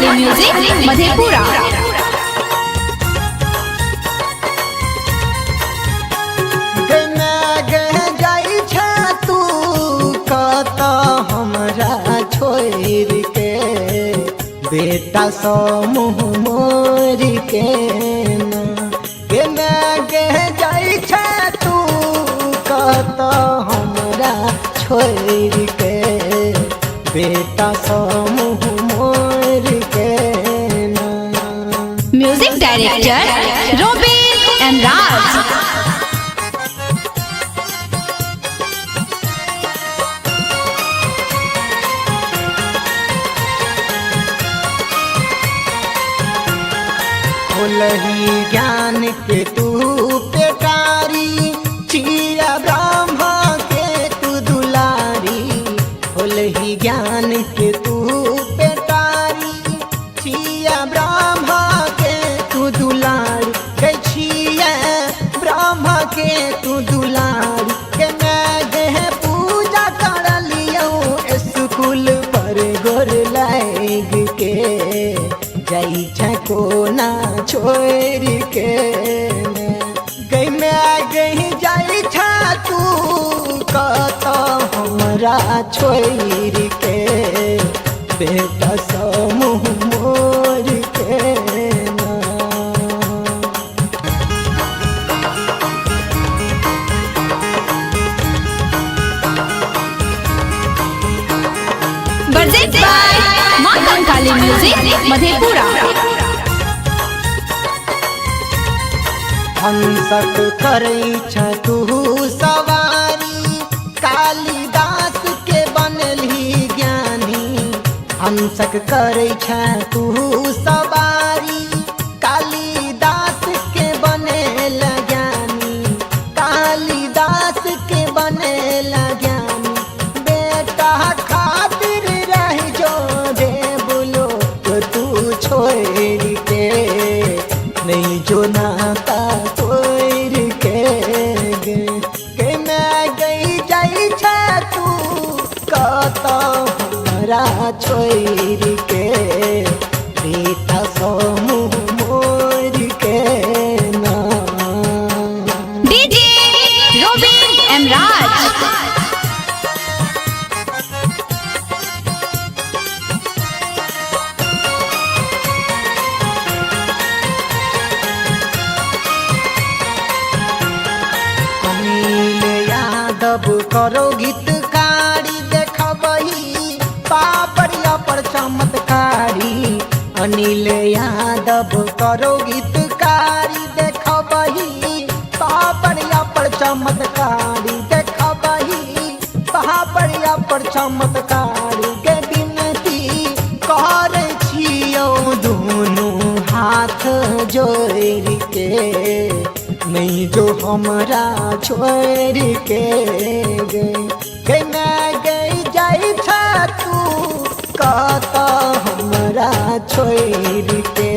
काली music Madhepura. तू कत हमरा छोड़ के बेटा सो मुँह मोर के जाइ तू कत हमरा छोड़ के बेटा सो मुँह मोर के म्यूजिक डायरेक्टर रोबिन एंड राज। होलही ज्ञान के तू पेटारी छिया ब्रह्मा के तू दुलारी। होलही ज्ञान के तू पेटारी छिया ब्रह्मा के तू दुलारी। के छिया ब्रह्मा के तू दुलारी के मैं गे पूजा कर लियो स्कूल पर गोर लाग के जाइ को ना छोड़ के गई मैं गई जाइ तू कत हमरा छोड़ के बेटा सो मुँह मोर के बरजेट बाय मां काली म्यूजिक मधेपुरा। हंसक करै तू सवारी कालिदास के बनली ज्ञानी। हंसक करै तू सवारी कालिदास के बनेल ज्ञानी। कालिदास के बनेल ज्ञानी बेटा खातिर रह जो दे बोलो तो तू छोड़ के नहीं जो नाता तोड़ के मैं गई जाइ तू कत हमरा छोड़ के बेटा सो मुँह मोर के ना। डीजे रोबिन एंड राज। यादव करो गीतकारी देखबही पापड़िया पर चमत्कारी। अनिल यादव करो गीतकारी देखबही पापड़िया पर चमत्कारी। देखबही पापड़िया पर चमत्कारी के विनती करे छियो दोनों हाथ जोड़ के नहीं जो हमरा छोड़ के गई मैं गई जाइ तू कत हमरा छोड़ के